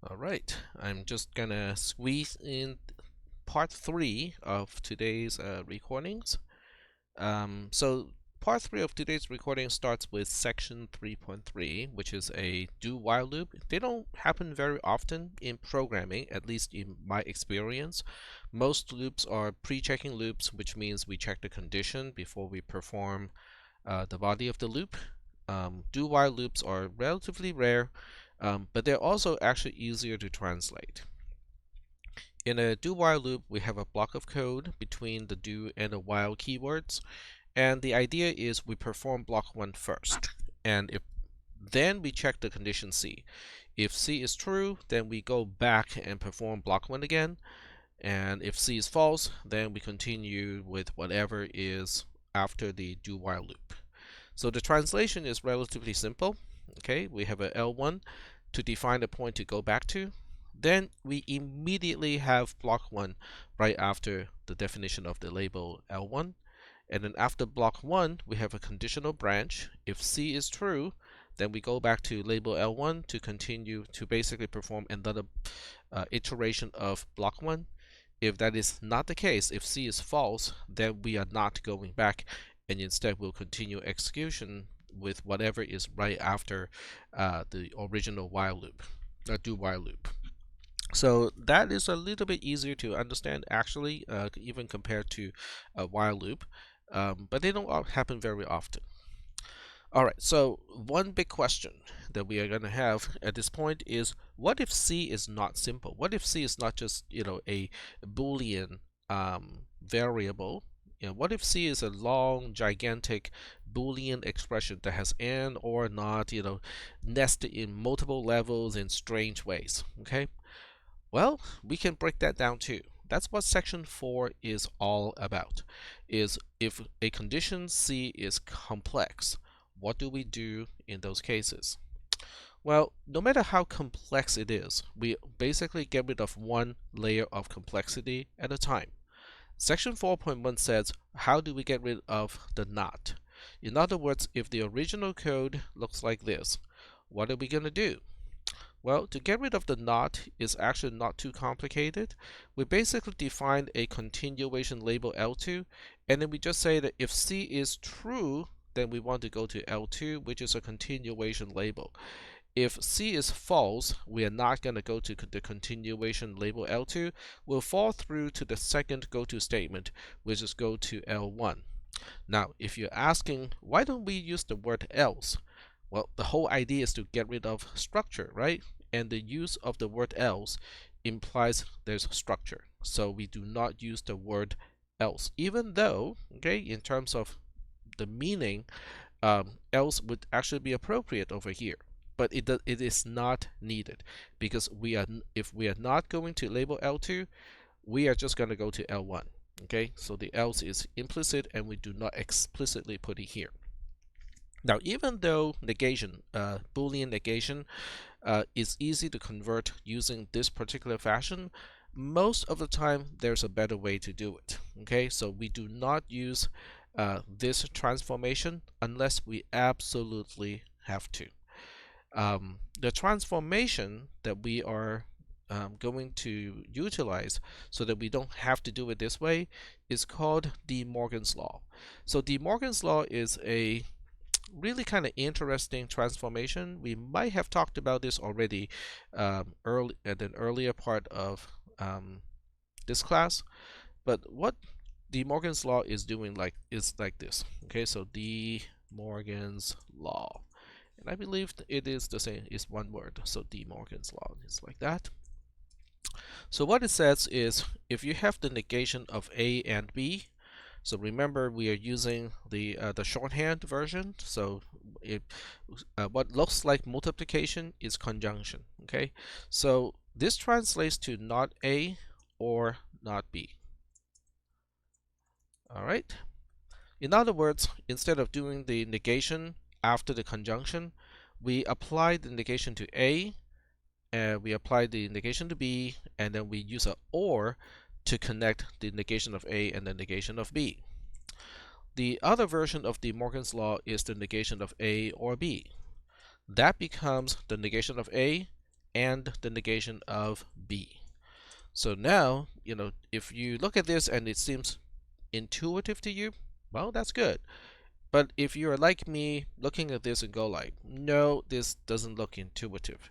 All right, I'm just gonna squeeze in part 3 of today's recordings. So part 3 of today's recording starts with section 3.3, which is a do-while loop. They don't happen very often in programming, at least in my experience. Most loops are pre-checking loops, which means we check the condition before we perform the body of the loop. Do-while loops are relatively rare, but they're also actually easier to translate. In a do-while loop, we have a block of code between the do and the while keywords, and the idea is we perform block 1 first, and then we check the condition C. If C is true, then we go back and perform block 1 again, and if C is false, then we continue with whatever is after the do-while loop. So the translation is relatively simple. Okay, we have a L1 to define the point to go back to. Then we immediately have block 1 right after the definition of the label L1. And then after block 1, we have a conditional branch. If C is true, then we go back to label L1 to continue to basically perform another iteration of block 1. If that is not the case, if C is false, then we are not going back, and instead we'll continue execution with whatever is right after the original while loop, do-while loop. So that is a little bit easier to understand, actually, even compared to a while loop, but they don't happen very often. All right, so one big question that we are going to have at this point is, what if C is not simple? What if C is not just, a Boolean variable? What if C is a long, gigantic Boolean expression that has and or not, nested in multiple levels in strange ways? Okay, well, we can break that down too. That's what section 4 is all about. Is if a condition C is complex, what do we do in those cases? Well, no matter how complex it is, we basically get rid of one layer of complexity at a time. Section 4.1 says, how do we get rid of the not? In other words, if the original code looks like this, what are we going to do? Well, to get rid of the not is actually not too complicated. We basically define a continuation label L2, and then we just say that if C is true, then we want to go to L2, which is a continuation label. If C is false, we are not going to go to the continuation label L2. We'll fall through to the second go-to statement, which is go to L1. Now, if you're asking, why don't we use the word else? Well, the whole idea is to get rid of structure, right? And the use of the word else implies there's structure. So we do not use the word else, even though, okay, in terms of the meaning, else would actually be appropriate over here. But it is not needed, because if we are not going to label L2, we are just going to go to L1. Okay, so the else is implicit and we do not explicitly put it here. Now, even though negation, Boolean negation, is easy to convert using this particular fashion, most of the time there's a better way to do it. Okay, so we do not use this transformation unless we absolutely have to. The transformation that we are going to utilize so that we don't have to do it this way is called De Morgan's Law. So De Morgan's Law is a really kind of interesting transformation. We might have talked about this already early at an earlier part of this class, but what De Morgan's Law is doing is like this. Okay, so De Morgan's Law. And I believe it is the same, it's one word. So De Morgan's Law is like that. So what it says is, if you have the negation of A and B, so remember we are using the shorthand version. So what looks like multiplication is conjunction. Okay, so this translates to not A or not B. All right. In other words, instead of doing the negation after the conjunction, we apply the negation to A, and we apply the negation to B, and then we use a OR to connect the negation of A and the negation of B. The other version of De Morgan's Law is the negation of A or B. That becomes the negation of A and the negation of B. So now, if you look at this and it seems intuitive to you, well, that's good. But if you're like me, looking at this and go like, no, this doesn't look intuitive,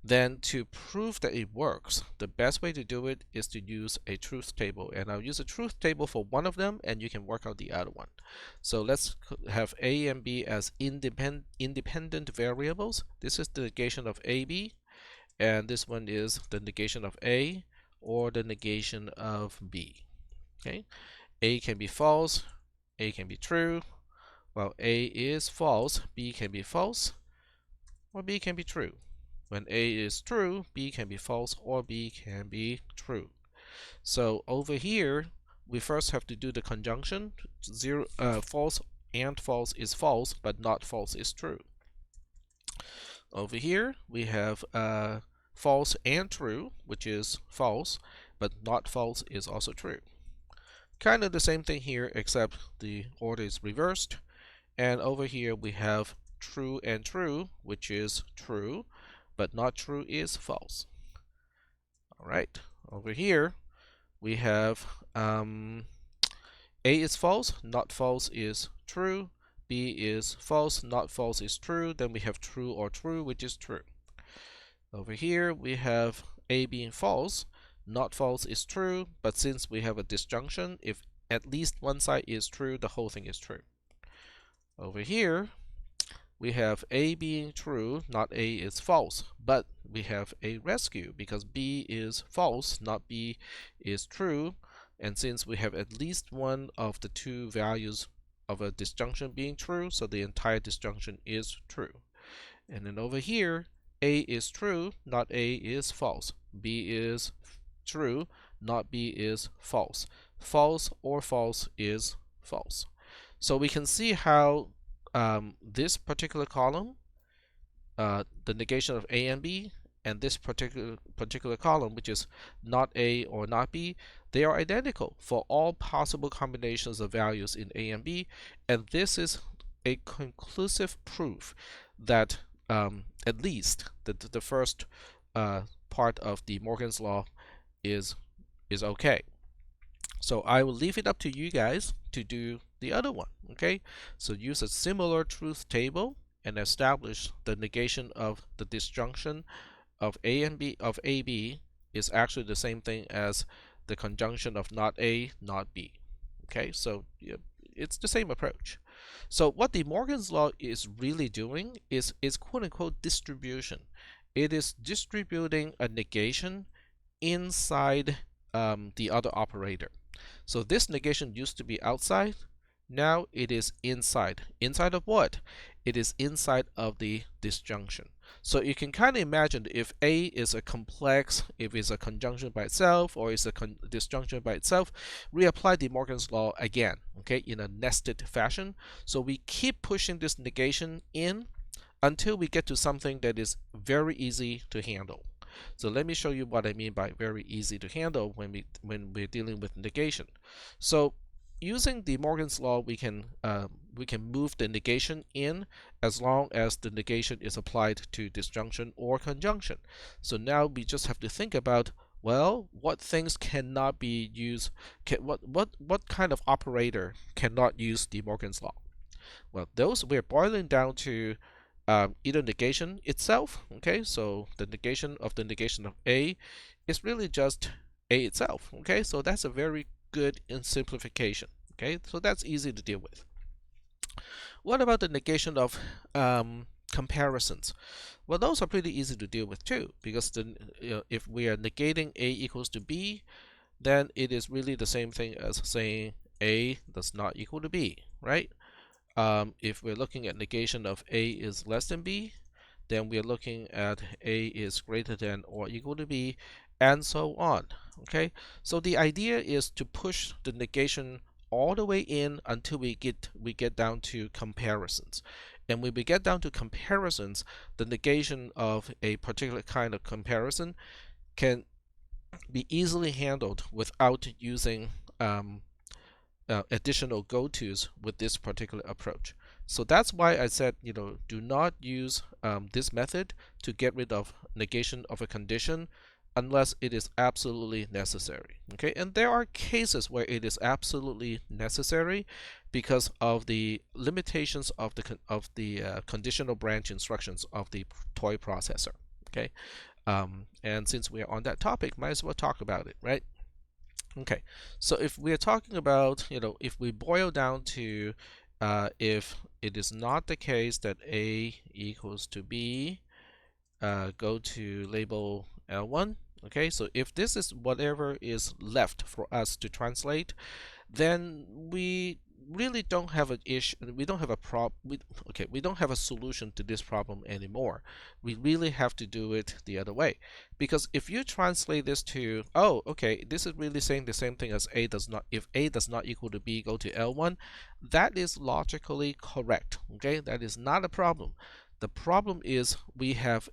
then to prove that it works, the best way to do it is to use a truth table. And I'll use a truth table for one of them, and you can work out the other one. So let's have A and B as independent variables. This is the negation of AB, and this one is the negation of A or the negation of B. Okay, A can be false, A can be true. Well, A is false, B can be false, or B can be true. When A is true, B can be false, or B can be true. So over here, we first have to do the conjunction. False and false is false, but not false is true. Over here, we have false and true, which is false, but not false is also true. Kind of the same thing here, except the order is reversed. And over here, we have true and true, which is true, but not true is false. All right, over here, we have A is false, not false is true. B is false, not false is true. Then we have true or true, which is true. Over here, we have A being false, not false is true. But since we have a disjunction, if at least one side is true, the whole thing is true. Over here, we have A being true, not A is false, but we have a rescue because B is false, not B is true. And since we have at least one of the two values of a disjunction being true, so the entire disjunction is true. And then over here, A is true, not A is false. B is true, not B is false. False or false is false. So we can see how this particular column, the negation of A and B, and this particular column, which is not A or not B, they are identical for all possible combinations of values in A and B. And this is a conclusive proof that at least the first part of the Morgan's law is okay. So I will leave it up to you guys to do the other one. Okay, so use a similar truth table and establish the negation of the disjunction of A and B of AB is actually the same thing as the conjunction of not A, not B. Okay, so yeah, it's the same approach. So what the Morgan's law is really doing is quote unquote distribution. It is distributing a negation inside the other operator. So this negation used to be outside. Now it is inside. Inside of what? It is inside of the disjunction. So you can kind of imagine if A is a complex, if it's a conjunction by itself, or it's a disjunction by itself, reapply the Morgan's law again, okay, in a nested fashion. So we keep pushing this negation in until we get to something that is very easy to handle. So let me show you what I mean by very easy to handle when we're dealing with negation. So using the Morgan's law, we can move the negation in as long as the negation is applied to disjunction or conjunction. So now we just have to think about, well, what things cannot be used, what kind of operator cannot use the Morgan's law? Well, those we're boiling down to either negation itself. Okay, so the negation of A is really just A itself. Okay, so that's a very good in simplification. Okay, so that's easy to deal with. What about the negation of comparisons? Well, those are pretty easy to deal with too, because if we are negating A equals to B, then it is really the same thing as saying A does not equal to B, right? If we're looking at negation of A is less than B, then we are looking at A is greater than or equal to B, and so on. Okay, so the idea is to push the negation all the way in until we get down to comparisons. And when we get down to comparisons, the negation of a particular kind of comparison can be easily handled without using additional go-tos with this particular approach. So that's why I said, do not use this method to get rid of negation of a condition unless it is absolutely necessary. Okay, and there are cases where it is absolutely necessary because of the limitations of the conditional branch instructions of the toy processor. Okay, and since we are on that topic, might as well talk about it, right? Okay, so if we're talking about, if we boil down to if it is not the case that A equals to B, go to label L1. Okay, so if this is whatever is left for us to translate, then we really don't have an issue. We don't have a we don't have a solution to this problem anymore. We really have to do it the other way, because if you translate this to, oh, okay, this is really saying the same thing as A does not. If A does not equal to B, go to L1. That is logically correct. Okay, that is not a problem. The problem is we have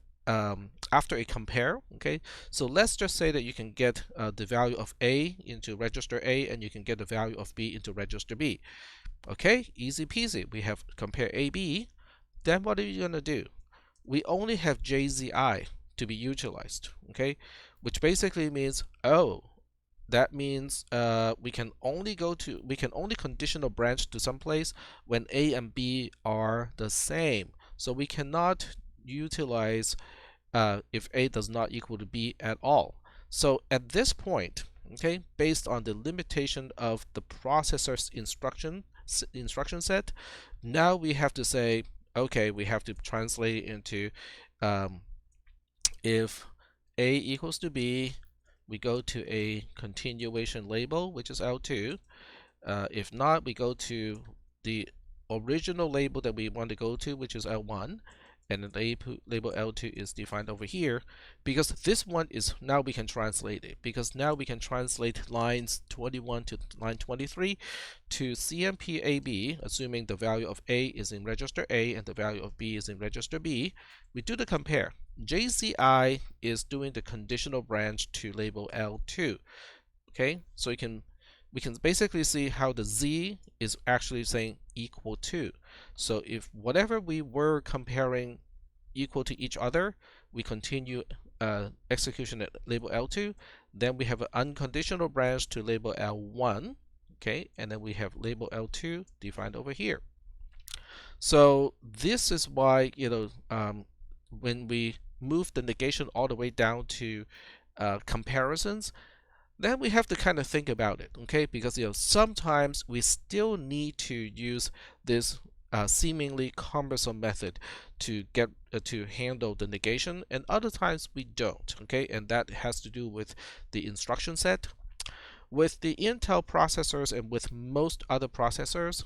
after a compare, okay, so let's just say that you can get the value of A into register A and you can get the value of B into register B. Okay, easy peasy. We have compare AB. Then what are you going to do? We only have JZI to be utilized, okay, which basically means, oh, that means we can only conditional branch to some place when A and B are the same. So we cannot utilize if A does not equal to B at all. So at this point, okay, based on the limitation of the processor's instruction set, now we have to say, okay, we have to translate into if A equals to B, we go to a continuation label, which is L2. If not, we go to the original label that we want to go to, which is L1, and the label L2 is defined over here, because this one is, now we can translate it, because now we can translate lines 21 to line 23 to CMP AB, assuming the value of A is in register A and the value of B is in register B. We do the compare. JCI is doing the conditional branch to label L2. Okay, so we can basically see how the Z is actually saying equal to. So if whatever we were comparing equal to each other, we continue execution at label L2. Then we have an unconditional branch to label L1. Okay, and then we have label L2 defined over here. So this is why, when we move the negation all the way down to comparisons, then we have to kind of think about it, okay? Because sometimes we still need to use this seemingly cumbersome method to get to handle the negation, and other times we don't, okay? And that has to do with the instruction set. With the Intel processors and with most other processors,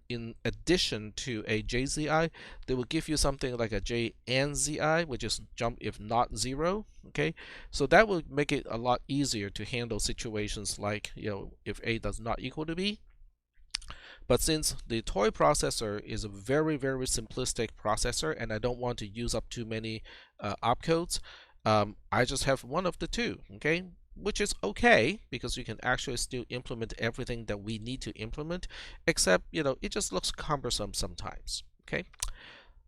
in addition to a JZI, they will give you something like a J and ZI, which is jump if not 0. Okay, so that will make it a lot easier to handle situations like, if A does not equal to B. But since the toy processor is a very, very simplistic processor, and I don't want to use up too many opcodes, I just have one of the two. Okay, which is okay, because you can actually still implement everything that we need to implement, except it just looks cumbersome sometimes. Okay,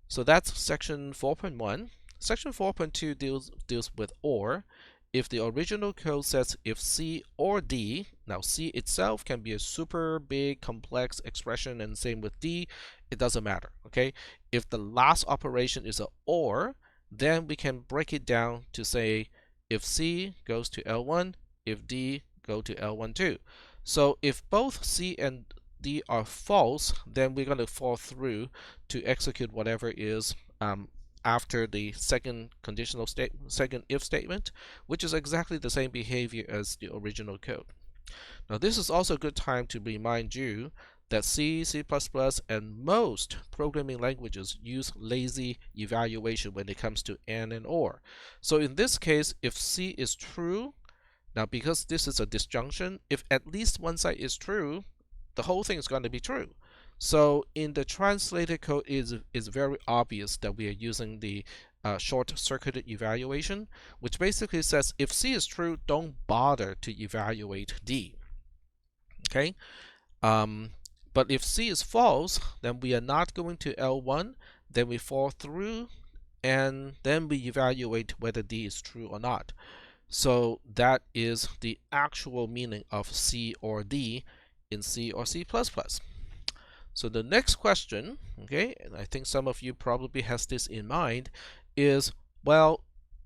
so that's section 4.1. Section 4.2 deals with OR. If the original code says if C or D, now C itself can be a super big complex expression, and same with D, it doesn't matter. Okay, if the last operation is a OR, then we can break it down to say if C goes to L1, if D go to L1 too. So if both C and D are false, then we're going to fall through to execute whatever is after the second second if statement, which is exactly the same behavior as the original code. Now this is also a good time to remind you that C, C++, and most programming languages use lazy evaluation when it comes to AND and OR. So in this case, if C is true, now because this is a disjunction, if at least one side is true, the whole thing is going to be true. So in the translated code, is very obvious that we are using the short-circuited evaluation, which basically says if C is true, don't bother to evaluate D. Okay. But if C is false, then we are not going to L1, then we fall through, and then we evaluate whether D is true or not. So that is the actual meaning of C or D in C or C++. So the next question, okay, and I think some of you probably has this in mind, is, well,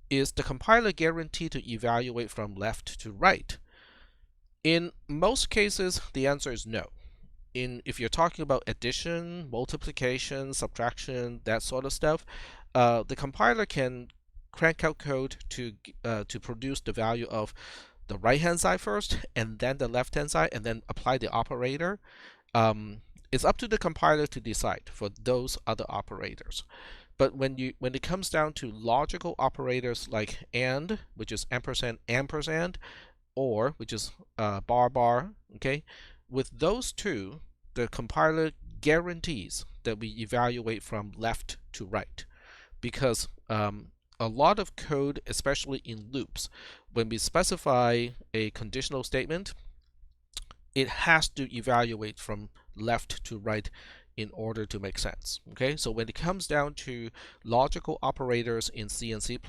is the compiler guaranteed to evaluate from left to right? In most cases, the answer is no. If you're talking about addition, multiplication, subtraction, that sort of stuff, the compiler can crank out code to produce the value of the right hand side first, and then the left hand side, and then apply the operator. It's up to the compiler to decide for those other operators. But when it comes down to logical operators like AND, which is ampersand ampersand, or which is bar bar, okay, with those two, the compiler guarantees that we evaluate from left to right, because a lot of code, especially in loops, when we specify a conditional statement, it has to evaluate from left to right in order to make sense. Okay, so when it comes down to logical operators in C and C++,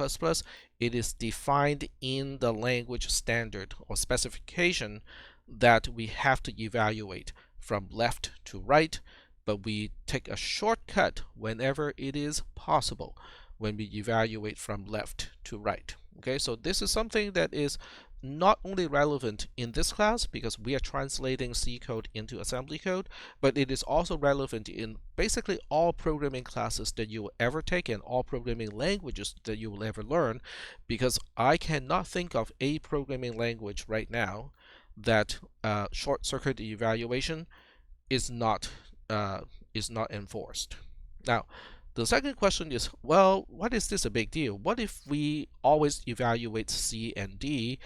it is defined in the language standard or specification that we have to evaluate from left to right, but we take a shortcut whenever it is possible when we evaluate from left to right. Okay, so this is something that is not only relevant in this class because we are translating C code into assembly code, but it is also relevant in basically all programming classes that you will ever take and all programming languages that you will ever learn, because I cannot think of a programming language right now that short circuit evaluation is not enforced. Now, the second question is, well, what is this a big deal? What if we always evaluate C and D,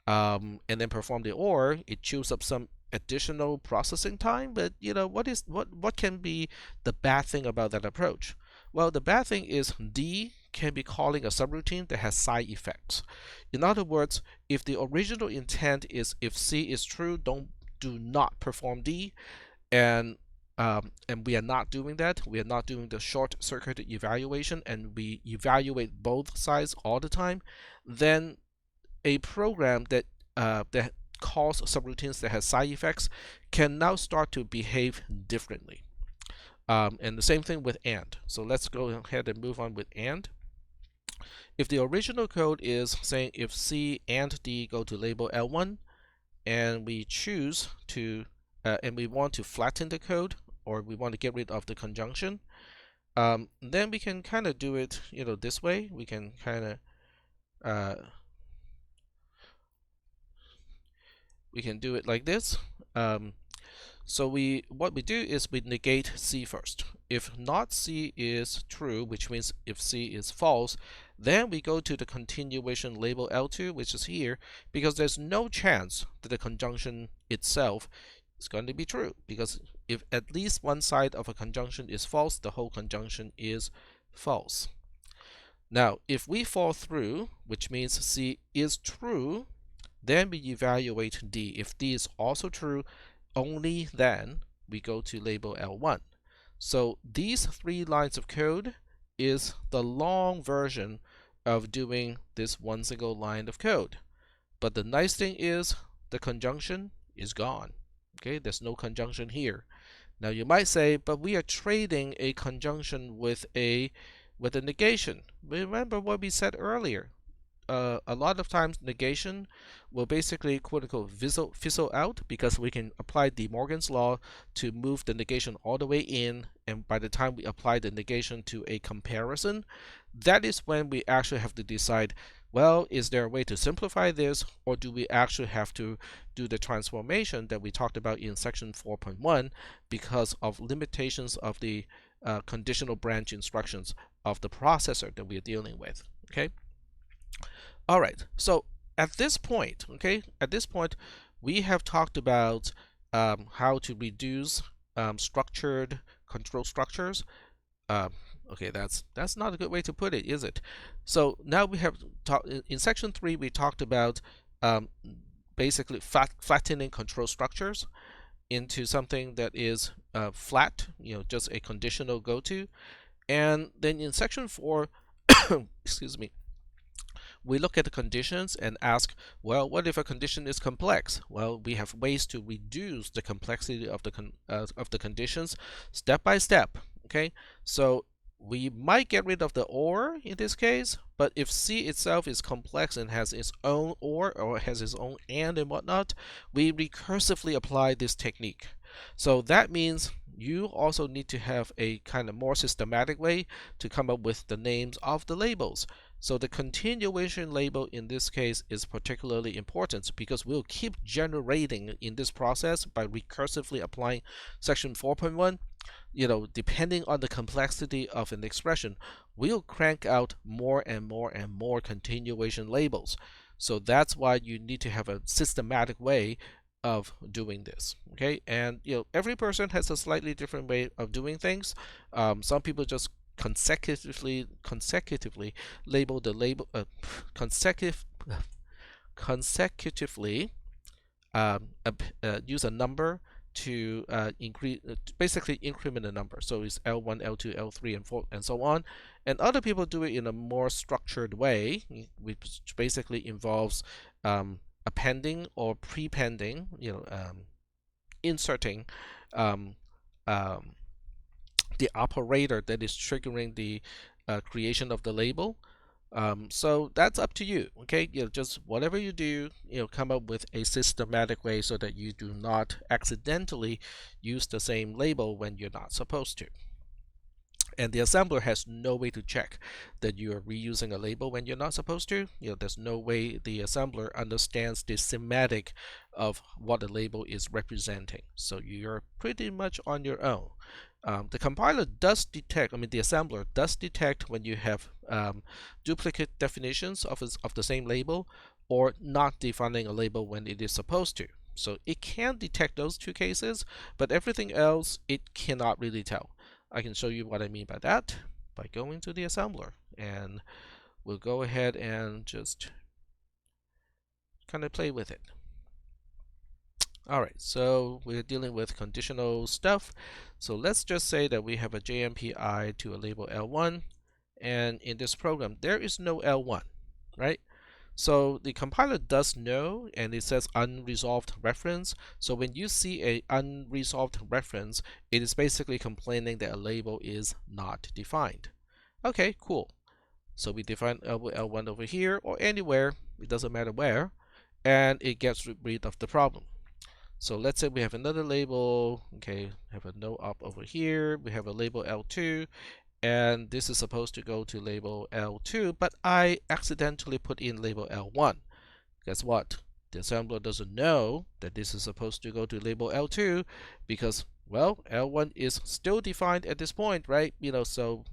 and then perform the OR? It chews up some additional processing time, but what can be the bad thing about that approach? Well, the bad thing is D can be calling a subroutine that has side effects. In other words, if the original intent is if C is true, do not perform D, and we are not doing that. We are not doing the short circuit evaluation, and we evaluate both sides all the time. Then a program that calls subroutines that has side effects can now start to behave differently. And the same thing with AND. So let's go ahead and move on with AND. If the original code is saying if C and D go to label L1, and we choose to and we want to flatten the code, or we want to get rid of the conjunction, then we can kind of do it, this way. We can kind of we can do it like this. So what we do is we negate C first. If not C is true, which means if C is false, then we go to the continuation label L2, which is here, because there's no chance that the conjunction itself is going to be true, because if at least one side of a conjunction is false, the whole conjunction is false. Now, if we fall through, which means C is true, then we evaluate D. If D is also true, only then we go to label L1. So these 3 lines of code is the long version of doing this one single line of code. But the nice thing is the conjunction is gone. Okay, there's no conjunction here. Now you might say, but we are trading a conjunction with a negation. Remember what we said earlier. A lot of times negation will basically quote-unquote fizzle out, because we can apply De Morgan's law to move the negation all the way in, and by the time we apply the negation to a comparison, that is when we actually have to decide, well, is there a way to simplify this, or do we actually have to do the transformation that we talked about in section 4.1 because of limitations of the conditional branch instructions of the processor that we are dealing with? Okay. All right, so at this point, we have talked about how to reduce structured control structures. Okay, that's not a good way to put it, is it? So now we have talked in section 3. We talked about basically flattening control structures, into something that is flat, just a conditional goto. And then in section 4, excuse me, we look at the conditions and ask, well, what if a condition is complex? Well, we have ways to reduce the complexity of the conditions step by step. Okay, so we might get rid of the or in this case, but if C itself is complex and has its own or has its own and whatnot, we recursively apply this technique. So that means you also need to have a kind of more systematic way to come up with the names of the labels. So the continuation label in this case is particularly important because we'll keep generating in this process by recursively applying section 4.1. Depending on the complexity of an expression, we'll crank out more and more and more continuation labels. So that's why you need to have a systematic way of doing this. Okay, and every person has a slightly different way of doing things. Some people just consecutively label the label consecutively use a number to increase, basically increment the number. So it's L1, L2, L3, and 4, and so on. And other people do it in a more structured way, which basically involves appending or prepending, inserting the operator that is triggering the creation of the label. So that's up to you. Okay, just whatever you do, come up with a systematic way so that you do not accidentally use the same label when you're not supposed to. And the assembler has no way to check that you are reusing a label when you're not supposed to. There's no way the assembler understands the semantic of what a label is representing. So you're pretty much on your own. The compiler does detect, the assembler does detect when you have duplicate definitions of the same label or not defining a label when it is supposed to. So it can detect those two cases, but everything else it cannot really tell. I can show you what I mean by that by going to the assembler, and we'll go ahead and just kind of play with it. Alright, so we're dealing with conditional stuff. So let's just say that we have a JMPI to a label L1, and in this program there is no L1, right? So the compiler does know, and it says unresolved reference. So when you see a unresolved reference, it is basically complaining that a label is not defined. Okay, cool. So we define L1 over here or anywhere, it doesn't matter where, and it gets rid of the problem. So let's say we have another label, okay, have a no op over here, we have a label L2, and this is supposed to go to label L2, but I accidentally put in label L1. Guess what? The assembler doesn't know that this is supposed to go to label L2 because, well, L1 is still defined at this point, right? So,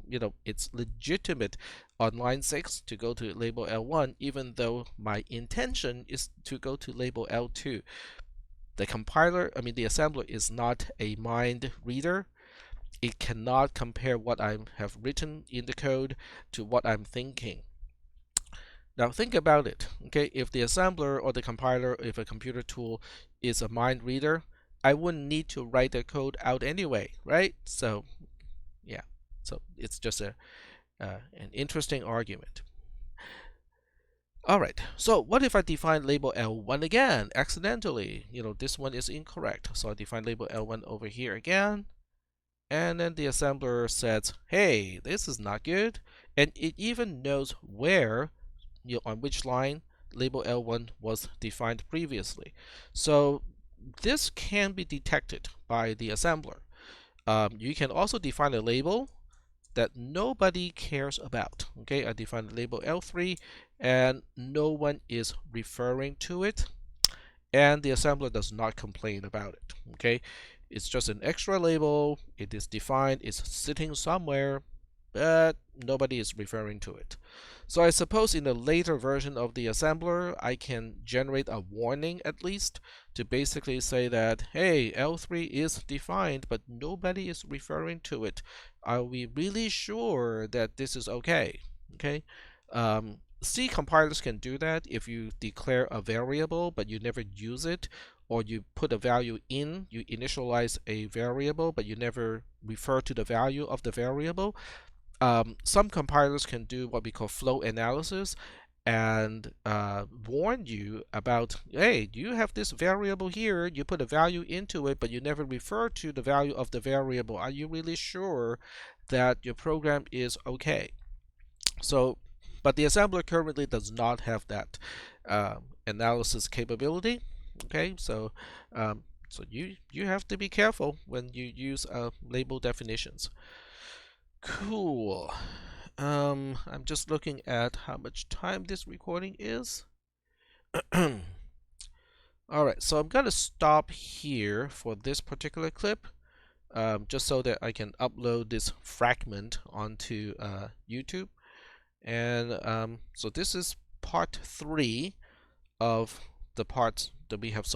it's legitimate on line 6 to go to label L1, even though my intention is to go to label L2. The compiler, the assembler is not a mind reader. It cannot compare what I have written in the code to what I'm thinking. Now think about it, okay? If the assembler or the compiler, if a computer tool is a mind reader, I wouldn't need to write the code out anyway, right? So yeah, so it's just an interesting argument. All right, so what if I define label L1 again accidentally? This one is incorrect. So I define label L1 over here again. And then the assembler says, hey, this is not good. And it even knows where, on which line label L1 was defined previously. So this can be detected by the assembler. You can also define a label that nobody cares about. Okay, I define the label L3 and no one is referring to it. And the assembler does not complain about it. Okay, it's just an extra label. It is defined. It's sitting somewhere, but nobody is referring to it. So I suppose in a later version of the assembler, I can generate a warning at least to basically say that, hey, L3 is defined, but nobody is referring to it. Are we really sure that this is okay? Okay. C compilers can do that if you declare a variable but you never use it, or you put a value in, you initialize a variable, but you never refer to the value of the variable. Some compilers can do what we call flow analysis and warn you about, hey, you have this variable here, you put a value into it, but you never refer to the value of the variable. Are you really sure that your program is okay? So, but the assembler currently does not have that analysis capability. Okay, so you have to be careful when you use label definitions. Cool. I'm just looking at how much time this recording is. Alright, so I'm gonna stop here for this particular clip, just so that I can upload this fragment onto YouTube. And so this is part 3 of the parts that we have so